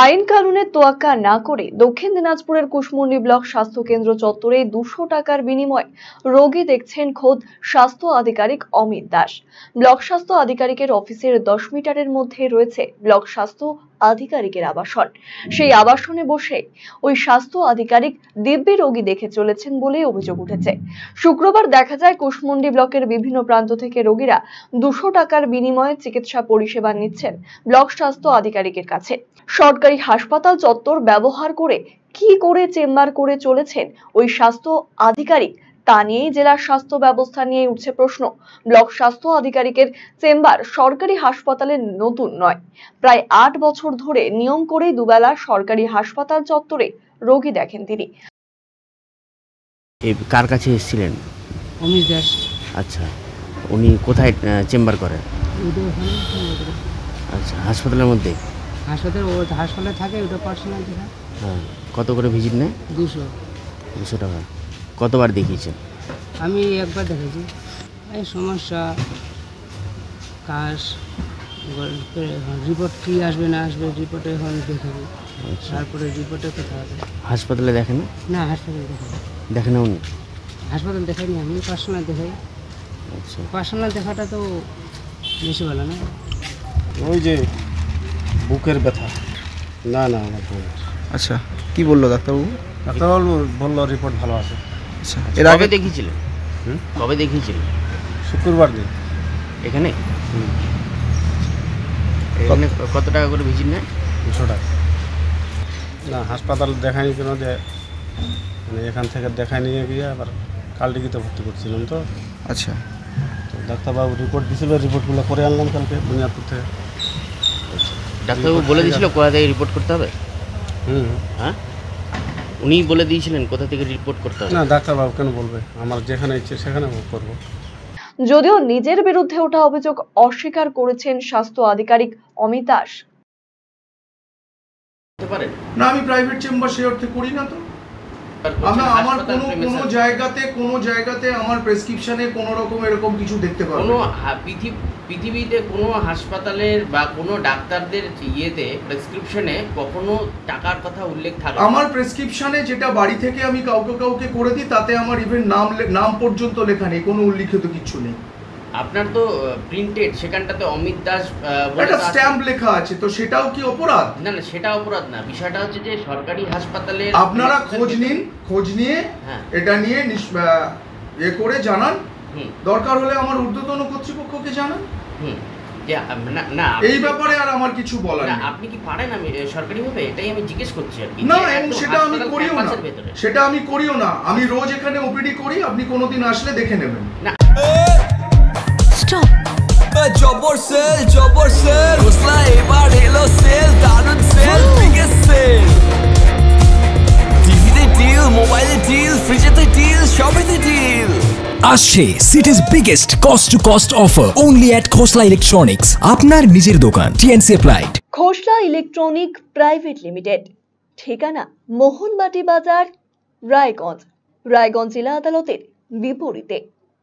আইন কানুনের তোয়াক্কা না করে দক্ষিণ দিনাজপুরের কুশমুন্ডি ব্লক স্বাস্থ্য কেন্দ্র চত্বরে 200 টাকার বিনিময়ে রোগী দেখছেন খোদ স্বাস্থ্য আধিকারিক অমিত দাস। ব্লক স্বাস্থ্য আধিকারিকের অফিসের 10 মিটারের মধ্যে রয়েছে ব্লক স্বাস্থ্য আধিকারিকের আবাসন। সেই আবাসনে বসে ওই স্বাস্থ্য আধিকারিক দিব্যি রোগী দেখে চলেছেন বলে অভিযোগ উঠেছে। শুক্রবার দেখা যায় কুশমুন্ডি ব্লকের বিভিন্ন প্রান্ত থেকে রোগীরা 200 টাকার বিনিময়ে চিকিৎসা পরিষেবা নিচ্ছেন ব্লক স্বাস্থ্য আধিকারিকের কাছে। সরকারি হাসপাতাল চত্বর ব্যবহার করে কি করে চেম্বার করে চলেছেন ওই স্বাস্থ্য আধিকারিক তা নিয়েই জেলার স্বাস্থ্য ব্যবস্থা নিয়ে উঠছে প্রশ্ন। ব্লক স্বাস্থ্য আধিকারিকের চেম্বার সরকারি হাসপাতালে নতুন নয়, প্রায় 8 বছর ধরে নিয়ম করে দুবেলা সরকারি হাসপাতাল চত্বরে রোগী দেখেন তিনি। কার কাছে এসেছিলেন? অমিত দাস। আচ্ছা, উনি কোথায় চেম্বার করেন? আচ্ছা, হাসপাতালের মধ্যে? হাসপাতালে থাকে, ওটা পার্সোনাল দেখা। হ্যাঁ, কত করে ভিজিট নেয়? 200 টাকা। কতবার দেখিয়েছেন? আমি একবার দেখেছি। এই সমস্যা, কাজ, রিপোর্ট কি আসবে না আসবে, রিপোর্টে এখন দেখাবো। তারপরে রিপোর্টে কথা হবে। হাসপাতালে দেখেন না? না, হাসপাতালে দেখাবো। দেখেন না উনি? হাসপাতাল দেখাইনি, আমি পার্সোনাল দেখাই। আচ্ছা, পার্সোনাল দেখাটা তো বেশি ভালো না? ওই যে বুকের ব্যথা। না না, আচ্ছা, কি বললো ডাক্তারবাবু? ডাক্তারবাবু বললো রিপোর্ট ভালো আছে। আচ্ছা, এর আগে দেখিয়েছিলেন? কবে দেখিয়েছিলেন? শুক্রবার দিন। এখানে এখানে কত টাকা করে ভিজিট নেয়? 200 টাকা। না, হাসপাতাল দেখায়নি কেন, যে মানে এখান থেকে দেখায় নিয়ে গিয়ে আবার কালডিগিতে ভর্তি করছিলাম তো। আচ্ছা, তো ডাক্তারবাবু রিপোর্ট দিয়েছিল, রিপোর্টগুলো করে আনলাম কালকে বুনিয়াদপুর থেকে। ডাক্তারবাবু বলে দিয়েছিল কোথা থেকে রিপোর্ট করতে হবে? হ্যাঁ, উনি বলে দিয়েছিলেন কোথা থেকে রিপোর্ট করতে হবে? না, ডাক্তারবাবু কেন বলবে, আমার যেখানে ইচ্ছে সেখানে করব। যদিও নিজের বিরুদ্ধে ওঠা অভিযোগ অস্বীকার করেছেন স্বাস্থ্য আধিকারিক অমিত দাস। না, আমি প্রাইভেট চেম্বার সে অর্থে করি না। তো আমার কোনো জায়গাতে আমার প্রেসক্রিপশনে কোনো রকম এরকম কিছু দেখতে পাবো কোনো পৃথিবীতে কোনো হাসপাতালের বা কোনো ডাক্তারদের ইয়েতে প্রেসক্রিপশনে কখনো টাকার কথা উল্লেখ থাকে? আমার প্রেসক্রিপশনে যেটা বাড়ি থেকে আমি কাউকে করে দিই, তাতে আমার ইভেন নাম পর্যন্ত লেখা নেই, কোনো উল্লিখিত কিছু নেই। আপনার তো প্রিন্টেড, সেখানটাতে অমিত দাস একটা স্ট্যাম্প লেখা আছে, তো সেটাও কি অপরাধ? না না, সেটা অপরাধ না। বিষয়টা হচ্ছে যে সরকারি হাসপাতালে আপনারা খোঁজ নিয়ে এটা নিয়ে এ করে জানান, দরকার হলে আমার ঊর্ধ্বতন কর্তৃপক্ষকে জানান। না, এই ব্যাপারে আর আমার কিছু বলার নেই। আপনি কি পারেন? আমি সরকারিভাবে এটাই আমি জিজ্ঞেস করছি আর কি। না, এবং সেটা আমি করিও না। আমি রোজ এখানে ওপিডি করি, আপনি কোনোদিন আসলে দেখে নেবেন। না, স্টপ। জবর সেল হোসলা, এবার এলো সেল, দারুন সেল, বিগেস্ট সেল। টিভিতে ডিল, মোবাইলে ডিল, ফ্রিজেতে ডিল, সবেতে ডিল। আসছে city's biggest cost to cost offer only at Khosla electronics, আপনার নিজের দোকান। TnC applied. Khosla electronic private limited, ঠিকানা মোহনবাটি বাজার, রায়গঞ্জ জেলা আদালতের বিপরীতে।